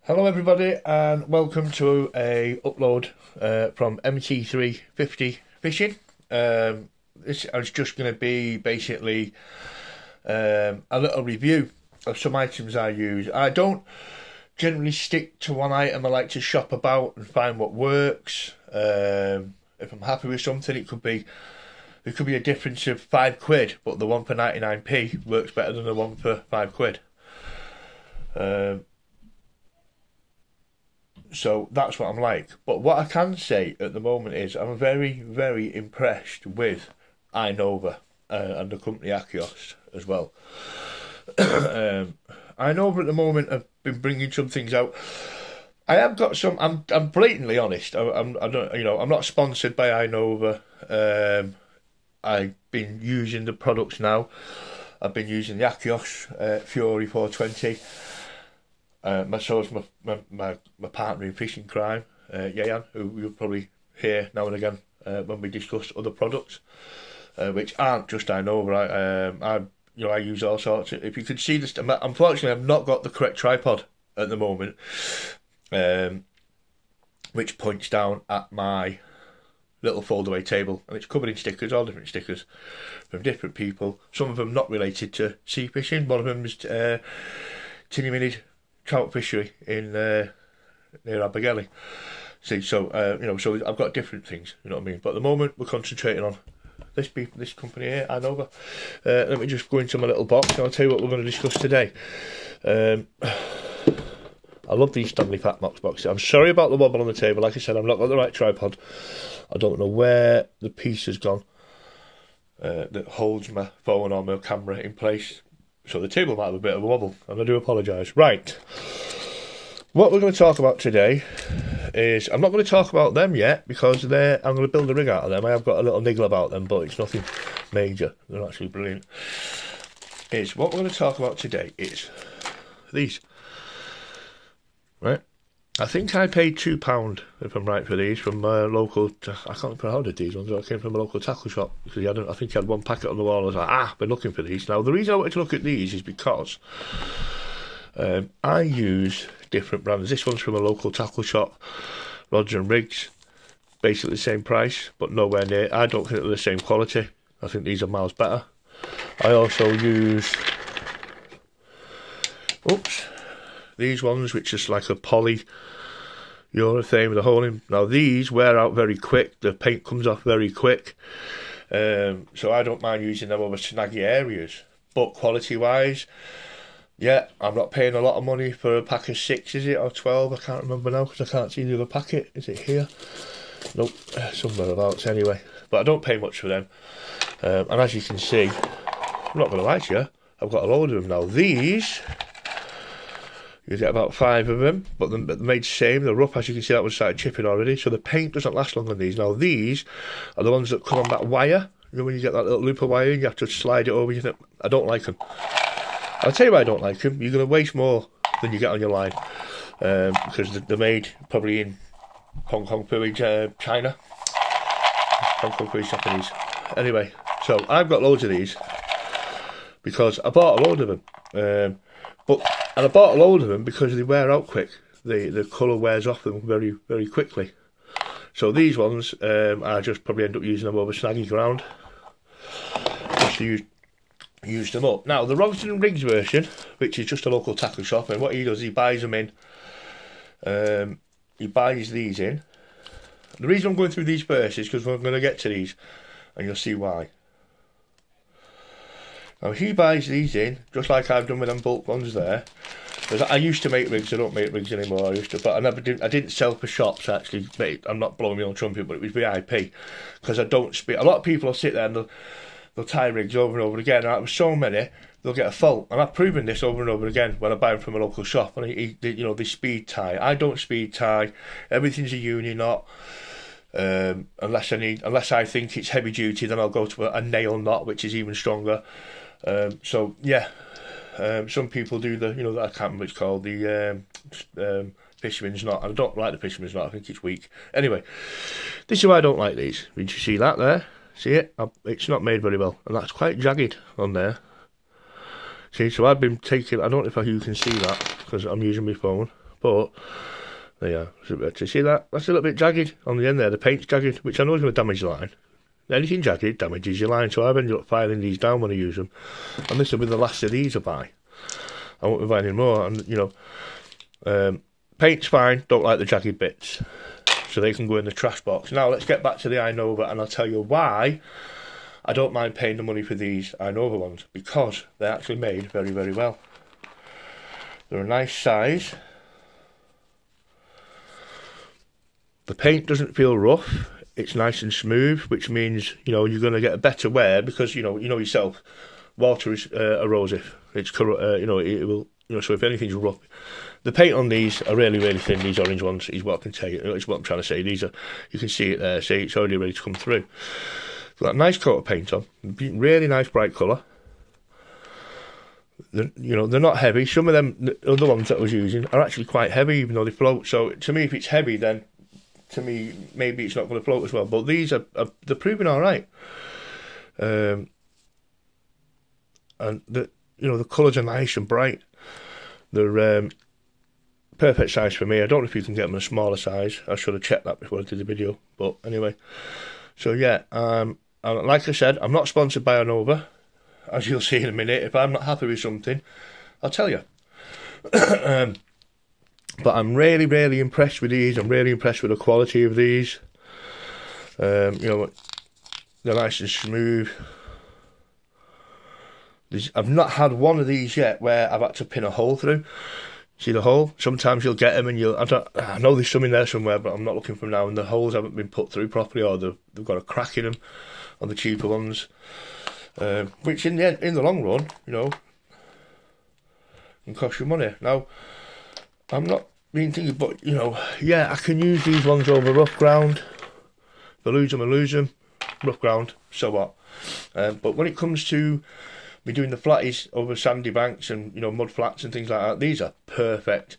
Hello everybody and welcome to a upload from MT350 Fishing. This is just going to be basically a little review of some items I use. I don't generally stick to one item. I like to shop about and find what works. If I'm happy with something, there could be a difference of £5, but the one for 99p works better than the one for £5. So that's what I'm like. But what I can say at the moment is I'm very, very impressed with Inova and the company Achios as well. Inova at the moment have been bringing some things out. I have got some. I'm blatantly honest. I'm not sponsored by Inova. I've been using the products now. I've been using the Achios Fury 420. So is my partner in fishing crime, Yayan, who you'll probably hear now and again when we discuss other products, which aren't just Inova. I use all sorts. If you could see this, unfortunately, I've not got the correct tripod at the moment, which points down at my little foldaway table, and it's covered in stickers, all different stickers from different people. Some of them not related to sea fishing. One of them is Tinny trout fishery in near Abergele. See, so so I've got different things, you know what I mean. But at the moment we're concentrating on this company here, Inova. Let me just go into my little box and I'll tell you what we're going to discuss today. I love these Stanley Fat Box boxes. I'm sorry about the wobble on the table. Like I said, I've not got the right tripod. I don't know where the piece has gone that holds my phone or my camera in place. So the table might have a bit of a wobble, and I do apologise. Right, what we're going to talk about today is, I'm not going to talk about them yet, because I'm going to build a rig out of them. I have got a little niggle about them, but it's nothing major. They're actually brilliant. What we're going to talk about today is these. Right, I think I paid £2, if I'm right, for these from a local. I can't remember how I did these ones. I came from a local tackle shop because I think he had one packet on the wall. I was like, I've been looking for these. Now the reason I wanted to look at these is because I use different brands. This one's from a local tackle shop, Rods and Rigs, basically the same price, but nowhere near. I don't think they're the same quality. I think these are miles better. I also use these ones, which is like a poly urethane with a hole in. Now these wear out very quick. The paint comes off very quick. So I don't mind using them over snaggy areas. But quality wise, yeah, I'm not paying a lot of money for a pack of 6, is it, or 12? I can't remember now because I can't see the other packet. Is it here? Nope, somewhere about anyway. But I don't pay much for them. And as you can see, I'm not going to lie to you, I've got a load of them now. These, you get about 5 of them, but they're made the same. They're rough, as you can see. That one started chipping already, so the paint doesn't last long on these. Now these are the ones that come on that wire. You know, when you get that little loop of wire, you have to slide it over. I don't like them. I'll tell you why I don't like them. You're going to waste more than you get on your line, because they're made probably in Hong Kong, China. Hong Kong, Japanese. Anyway, so I've got loads of these because I bought a load of them. And I bought a load of them because they wear out quick. The colour wears off them very, very quickly. So these ones, I just probably end up using them over snaggy ground, just to use them up. Now the Rods and Rigs version, which is just a local tackle shop, and what he does, he buys them in. He buys these in. The reason I'm going through these first is because we're going to get to these, and you'll see why. Now he buys these in, just like I've done with them bulk ones there. Because I used to make rigs, I don't make rigs anymore. I used to, but I didn't sell for shops actually. I'm not blowing my own trumpet, but it was VIP, because I don't speak. A lot of people will sit there and they'll tie rigs over and over again. And out of so many, they'll get a fault. And I've proven this over and over again when I buy them from a local shop. And they speed tie. I don't speed tie. Everything's a uni knot. Unless I think it's heavy duty, then I'll go to a nail knot, which is even stronger. So yeah, some people do the, I can't remember what it's called, the fisherman's knot. I don't like the fisherman's knot. I think it's weak. Anyway, this is why I don't like these. Did you see that there? See it? It's not made very well, and that's quite jagged on there. See, so I've been taking, I don't know if you can see that because I'm using my phone, but there you are. To see that? That's a little bit jagged on the end there. The paint's jagged, which I know is going to damage the line. Anything jagged damages your line, so I've ended up filing these down when I use them. And this will be the last of these I buy. I won't be buying any more. And, you know, paint's fine, don't like the jagged bits. So they can go in the trash box. Now, let's get back to the Inova, and I'll tell you why I don't mind paying the money for these Inova ones. Because they're actually made very, very well. They're a nice size. The paint doesn't feel rough. It's nice and smooth, which means, you know, you're going to get a better wear because, you know yourself, water is erosive. It's, you know, it will, you know, so if anything's rough. The paint on these are really, really thin, these orange ones, is what I can tell you. It's what I'm trying to say. These are, you can see it there, see, it's already ready to come through. Got a nice coat of paint on, really nice bright colour. You know, they're not heavy. Some of them, the other ones that I was using, are actually quite heavy, even though they float. So to me, if it's heavy, then to me, maybe it's not going to float as well. But these are they're proving all right. And the, you know, the colours are nice and bright. They're perfect size for me. I don't know if you can get them in a smaller size. I should have checked that before I did the video. But anyway, so yeah, like I said, I'm not sponsored by Inova, as you'll see in a minute. If I'm not happy with something, I'll tell you. But I'm really, really impressed with these. I'm really impressed with the quality of these. You know, they're nice and smooth. I've not had one of these yet where I've had to pin a hole through. See the hole? Sometimes you'll get them and I know there's some in there somewhere, but I'm not looking for them now. And the holes haven't been put through properly, or they've got a crack in them on the cheaper ones. Which in the long run, you know, can cost you money. Now, I'm not being thinking, but, you know, yeah, I can use these ones over rough ground. If I lose them, I lose them. Rough ground, so what? But when it comes to me doing the flatties over sandy banks and, you know, mud flats and things like that, these are perfect.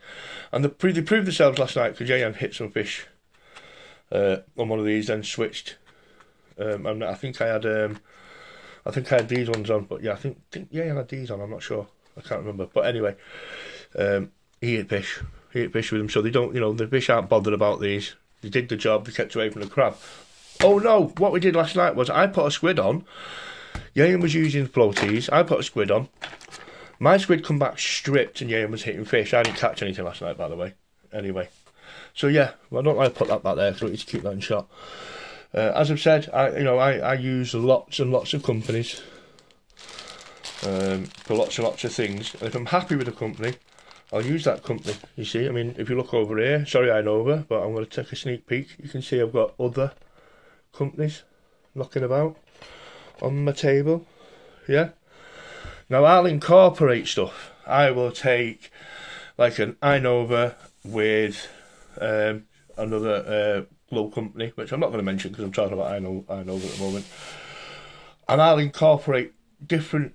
And they proved themselves last night, because Jan hit some fish on one of these, then switched. And I think I had these ones on, but yeah, I think Jan had these on. I'm not sure. I can't remember. But anyway, he hit fish. He hit fish with them, so they don't, you know, the fish aren't bothered about these. They did the job. They kept away from the crab. Oh no! What we did last night was I put a squid on. Jan was using floaties. I put a squid on. My squid come back stripped, and Jan was hitting fish. I didn't catch anything last night, by the way. Anyway, so yeah, well, I don't like to put that back there because I want you to keep that in shot. As I've said, I use lots and lots of companies for lots and lots of things. And if I'm happy with a company, I'll use that company. You see, I mean, if you look over here, sorry Inova, but I'm going to take a sneak peek. You can see I've got other companies knocking about on my table. Yeah. Now I'll incorporate stuff. I will take like an Inova with another glow company, which I'm not going to mention because I'm talking about Inova at the moment, and I'll incorporate different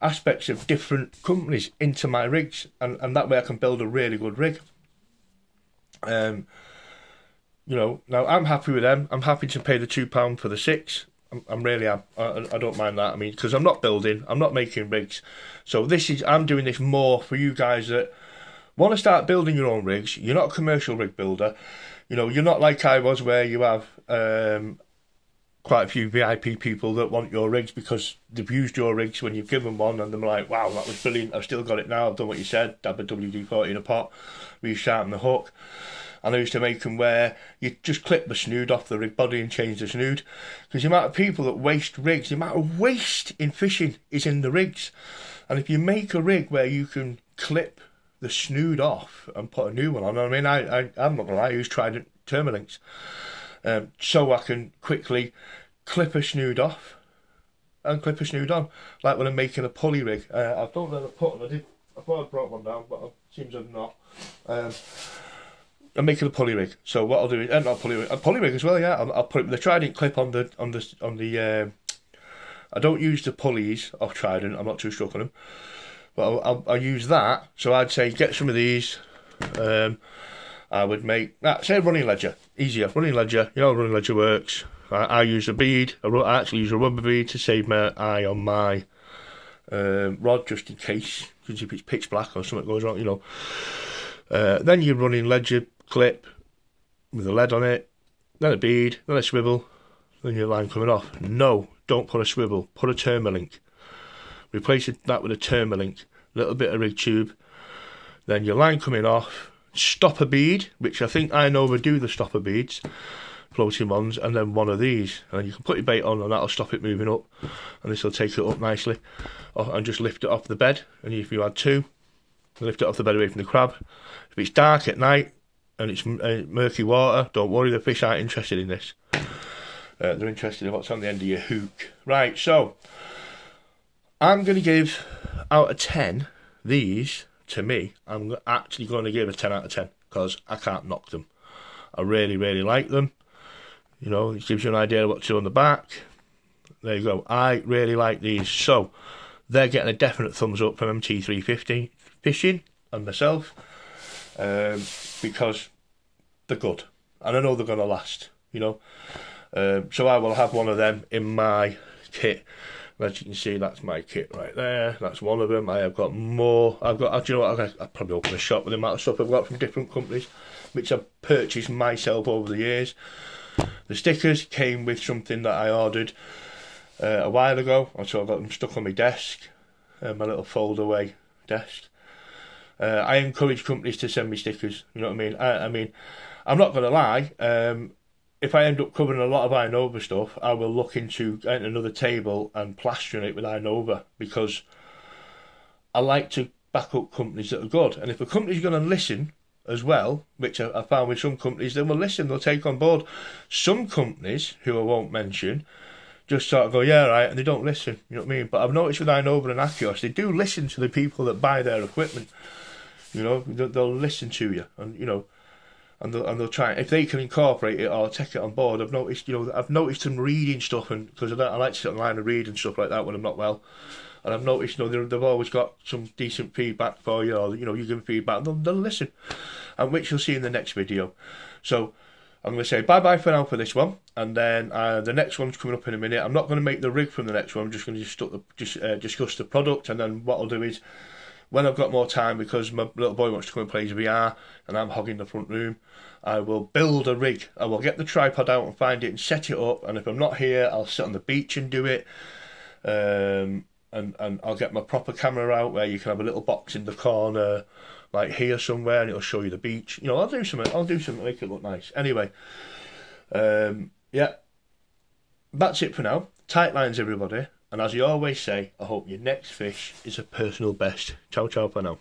aspects of different companies into my rigs, and that way I can build a really good rig. You know, now I'm happy with them. I'm happy to pay the £2 for the 6. I'm really am. I don't mind that. I mean, because I'm not building, I'm not making rigs. So I'm doing this more for you guys that want to start building your own rigs. You're not a commercial rig builder. You know, you're not like I was, where you have quite a few VIP people that want your rigs because they've used your rigs when you've given one, and they're like, wow, that was brilliant, I've still got it now, I've done what you said, dab a WD-40 in a pot, resharpen the hook. And I used to make them where you just clip the snood off the rig body and change the snood. Because the amount of people that waste rigs, the amount of waste in fishing is in the rigs. And if you make a rig where you can clip the snood off and put a new one on, I mean, I'm not going to lie, I use Trident Termalinks. So I can quickly clip a snood off and clip a snood on. Like when I'm making a pulley rig. I don't know the put on, I thought I brought one down, but it seems I've not. I'm making a pulley rig, so what I'll do is not a pulley rig as well. Yeah, I'll put the Trident clip on the. I don't use the pulleys off Trident. I'm not too stuck on them, but I'll use that. So I'd say get some of these. I would make say running ledger easier. Running ledger, you know, running ledger works. I use a bead. I actually use a rubber bead to save my eye on my rod, just in case, because if it's pitch black or something goes wrong, you know. Then you're running ledger clip with a lead on it, then a bead, then a swivel, then your line coming off. No, don't put a swivel, put a Termalink. Replace that with a Termalink, little bit of rig tube, then your line coming off, stopper bead, which I think Inova do the stopper beads, floating ones, and then one of these, and you can put your bait on and that'll stop it moving up, and this will take it up nicely, and just lift it off the bed. And if you had two, lift it off the bed away from the crab. If it's dark at night and it's murky water, don't worry, the fish aren't interested in this. They're interested in what's on the end of your hook. Right, so I'm going to give out of 10 these. To me, I'm actually going to give a 10 out of 10 because I can't knock them. I really, really like them. You know, it gives you an idea of what to do on the back. There you go. I really like these. So, they're getting a definite thumbs up from MT350 Fishing and myself, because they're good. And I know they're going to last, you know. So I will have one of them in my kit. As you can see, that's my kit right there. That's one of them. I have got more. Do you know what? I'll probably open a shop with the amount of stuff I've got from different companies, which I've purchased myself over the years. The stickers came with something that I ordered a while ago, so I've got them stuck on my desk, my little fold-away desk. I encourage companies to send me stickers. You know what I mean? I mean, I'm not going to lie. If I end up covering a lot of Inova stuff, I will look into getting another table and plastering it with Inova, because I like to back up companies that are good. And if a company's going to listen as well, which I found with some companies, they will listen, they'll take on board. Some companies, who I won't mention, just sort of go, yeah, right, and they don't listen, you know what I mean? But I've noticed with Inova and Achios, they do listen to the people that buy their equipment. You know, they'll listen to you, and you know, and they'll try, if they can incorporate it or take it on board. I've noticed, you know, I've noticed them reading stuff, and because I like to sit online and read and stuff like that when I'm not well, and I've noticed, you know, they've always got some decent feedback for you, or you know, you give feedback, and they'll listen, and which you'll see in the next video. So I'm going to say bye bye for now for this one, and then the next one's coming up in a minute. I'm not going to make the rig from the next one. I'm just going to discuss the product, and then what I'll do is, when I've got more time, because my little boy wants to come and play his VR and I'm hogging the front room, I will build a rig. I will get the tripod out and find it and set it up, and if I'm not here, I'll sit on the beach and do it. And I'll get my proper camera out, where you can have a little box in the corner, like here somewhere, and it'll show you the beach. You know, I'll do something to make it look nice. Anyway, yeah, that's it for now. Tight lines, everybody. And as you always say, I hope your next fish is a personal best. Ciao, ciao for now.